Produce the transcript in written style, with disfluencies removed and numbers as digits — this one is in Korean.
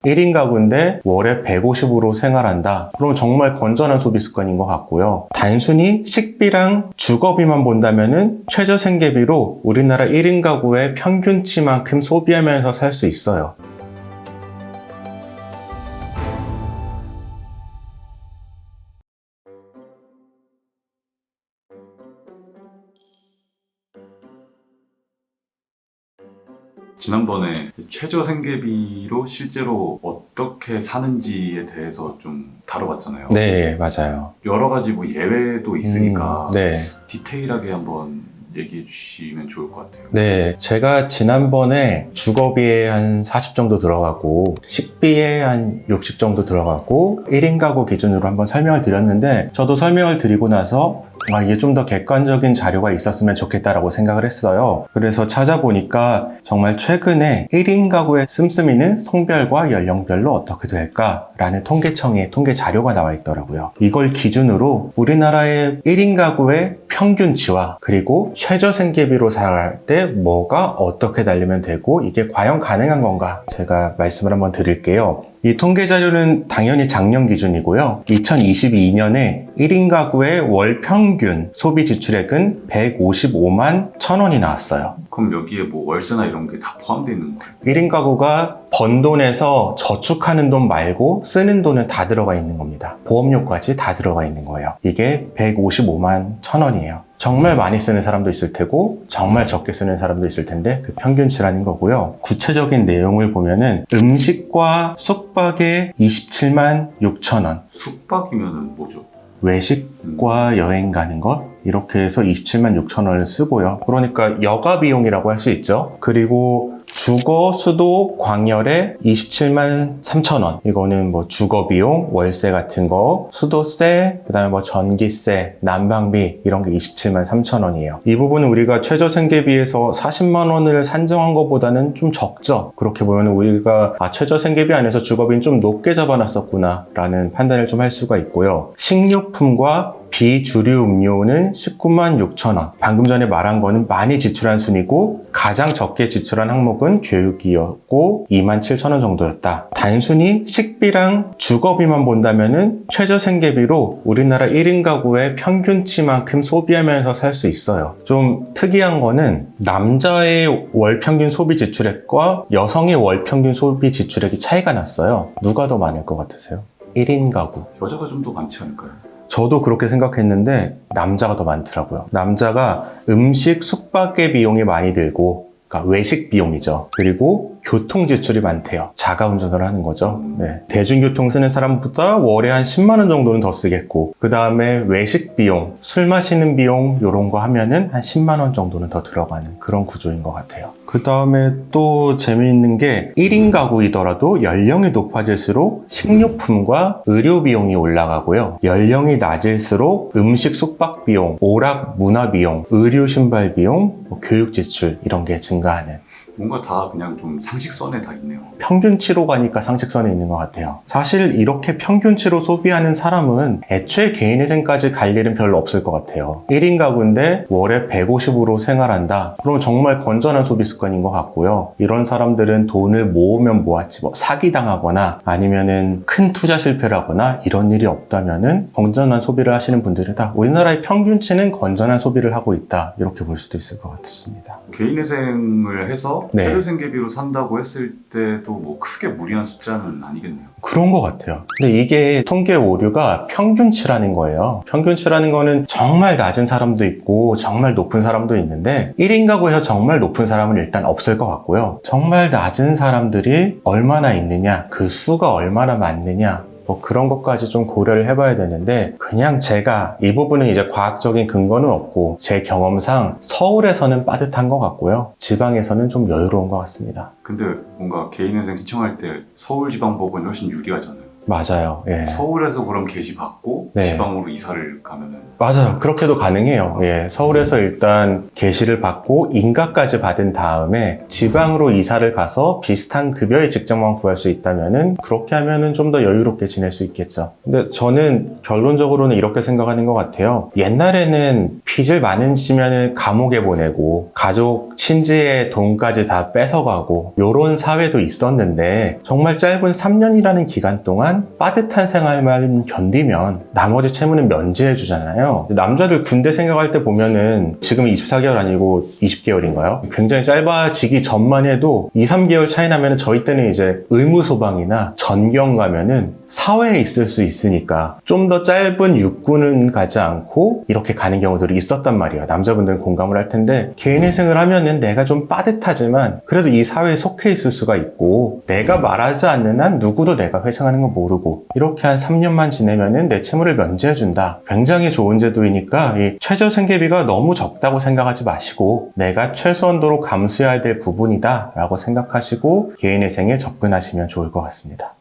1인 가구인데 월에 150으로 생활한다. 그럼 정말 건전한 소비 습관인 것 같고요. 단순히 식비랑 주거비만 본다면은 최저 생계비로 우리나라 1인 가구의 평균치만큼 소비하면서 살 수 있어요. 지난번에 최저 생계비로 실제로 어떻게 사는지에 대해서 좀 다뤄봤잖아요. 네, 맞아요. 여러 가지 뭐 예외도 있으니까 네. 디테일하게 한번 얘기해 주시면 좋을 것 같아요. 네, 제가 지난번에 주거비에 한 40 정도 들어가고 식비에 한 60 정도 들어가고 1인 가구 기준으로 한번 설명을 드렸는데, 저도 설명을 드리고 나서 이게 좀 더 객관적인 자료가 있었으면 좋겠다라고 생각을 했어요. 그래서 찾아보니까 정말 최근에 1인 가구의 씀씀이는 성별과 연령별로 어떻게 될까라는 통계청의 통계 자료가 나와 있더라고요. 이걸 기준으로 우리나라의 1인 가구의 평균치와 그리고 최저 생계비로 살 때 뭐가 어떻게 달리면 되고 이게 과연 가능한 건가, 제가 말씀을 한번 드릴게요. 이 통계 자료는 당연히 작년 기준이고요. 2022년에 1인 가구의 월 평균 소비 지출액은 155만 1,000원이 나왔어요. 그럼 여기에 뭐 월세나 이런 게 다 포함되어 있는 거예요? 1인 가구가 번 돈에서 저축하는 돈 말고 쓰는 돈은 다 들어가 있는 겁니다. 보험료까지 다 들어가 있는 거예요. 이게 155만 1,000원이에요. 정말 많이 쓰는 사람도 있을 테고 정말 적게 쓰는 사람도 있을 텐데 그 평균치라는 거고요. 구체적인 내용을 보면은 음식과 숙박에 27만 6,000원, 숙박이면은 뭐죠? 외식과 여행 가는 것, 이렇게 해서 27만 6,000원을 쓰고요. 그러니까 여가 비용이라고 할 수 있죠. 그리고 주거, 수도, 광열에 27만 3,000원. 이거는 뭐 주거 비용, 월세 같은 거, 수도세, 그 다음에 뭐 전기세, 난방비, 이런 게 27만 3,000원이에요. 이 부분은 우리가 최저 생계비에서 40만 원을 산정한 것보다는 좀 적죠. 그렇게 보면 우리가 최저 생계비 안에서 주거비는 좀 높게 잡아놨었구나 라는 판단을 좀 할 수가 있고요. 식료품과 비주류 음료는 19만 6,000원. 방금 전에 말한 거는 많이 지출한 순이고, 가장 적게 지출한 항목은 교육이었고 2만 7,000원 정도였다. 단순히 식비랑 주거비만 본다면은 최저 생계비로 우리나라 1인 가구의 평균치만큼 소비하면서 살 수 있어요. 좀 특이한 거는 남자의 월 평균 소비 지출액과 여성의 월 평균 소비 지출액이 차이가 났어요. 누가 더 많을 것 같으세요? 1인 가구. 여자가 좀 더 많지 않을까요? 저도 그렇게 생각했는데 남자가 더 많더라고요. 남자가 음식, 숙박의 비용이 많이 들고, 그러니까 외식 비용이죠. 그리고 교통 지출이 많대요. 자가 운전을 하는 거죠. 네. 대중교통 쓰는 사람보다 월에 한 10만 원 정도는 더 쓰겠고, 그 다음에 외식 비용, 술 마시는 비용 이런 거 하면은 한 10만 원 정도는 더 들어가는 그런 구조인 것 같아요. 그 다음에 또 재미있는 게 1인 가구이더라도 연령이 높아질수록 식료품과 의료 비용이 올라가고요. 연령이 낮을수록 음식 숙박 비용, 오락 문화 비용, 의료 신발 비용, 교육 지출 이런 게 증가하는, 뭔가 다 그냥 좀 상식선에 다 있네요. 평균치로 가니까 상식선에 있는 것 같아요. 사실 이렇게 평균치로 소비하는 사람은 애초에 개인회생까지 갈 일은 별로 없을 것 같아요. 1인 가구인데 월에 150으로 생활한다. 그럼 정말 건전한 소비 습관인 것 같고요. 이런 사람들은 돈을 모으면 모았지 뭐 사기당하거나 아니면은 큰 투자 실패를 하거나 이런 일이 없다면은 건전한 소비를 하시는 분들이다. 우리나라의 평균치는 건전한 소비를 하고 있다. 이렇게 볼 수도 있을 것 같습니다. 개인회생을 해서 네. 최저 생계비로 산다고 했을 때도 뭐 크게 무리한 숫자는 아니겠네요. 그런 것 같아요. 근데 이게 통계 오류가 평균치라는 거예요. 평균치라는 거는 정말 낮은 사람도 있고 정말 높은 사람도 있는데 1인 가구에서 정말 높은 사람은 일단 없을 것 같고요. 정말 낮은 사람들이 얼마나 있느냐, 그 수가 얼마나 많느냐, 뭐 그런 것까지 좀 고려를 해봐야 되는데, 그냥 제가 이 부분은 이제 과학적인 근거는 없고 제 경험상 서울에서는 빠듯한 것 같고요. 지방에서는 좀 여유로운 것 같습니다. 근데 뭔가 개인회생 신청할 때 서울지방법원이 훨씬 유리하잖아요. 맞아요. 예. 서울에서 그럼 계시 받고 네. 지방으로 이사를 가면은 맞아요. 그렇게도 가능해요. 예. 서울에서 일단 계시를 받고 인가까지 받은 다음에 지방으로 이사를 가서 비슷한 급여의 직장만 구할 수 있다면은 그렇게 하면은 좀 더 여유롭게 지낼 수 있겠죠. 근데 저는 결론적으로는 이렇게 생각하는 것 같아요. 옛날에는 빚을 많이 지면은 감옥에 보내고 가족, 친지의 돈까지 다 뺏어가고 요런 사회도 있었는데 정말 짧은 3년이라는 기간 동안 빠듯한 생활만 견디면 나머지 채무는 면제해 주잖아요. 남자들 군대 생각할 때 보면은 지금 24개월 아니고 20개월인가요? 굉장히 짧아지기 전만 해도 2, 3개월 차이 나면은 저희 때는 이제 의무소방이나 전경 가면은 사회에 있을 수 있으니까 좀 더 짧은 육군은 가지 않고 이렇게 가는 경우들이 있었단 말이에요. 남자분들은 공감을 할 텐데 개인회생을 하면은 내가 좀 빠듯하지만 그래도 이 사회에 속해 있을 수가 있고 내가 말하지 않는 한 누구도 내가 회생하는 거 모르고 이렇게 한 3년만 지내면은 내 채무를 면제해준다. 굉장히 좋은 제도이니까 이 최저 생계비가 너무 적다고 생각하지 마시고 내가 최소한도로 감수해야 될 부분이다 라고 생각하시고 개인회생에 접근하시면 좋을 것 같습니다.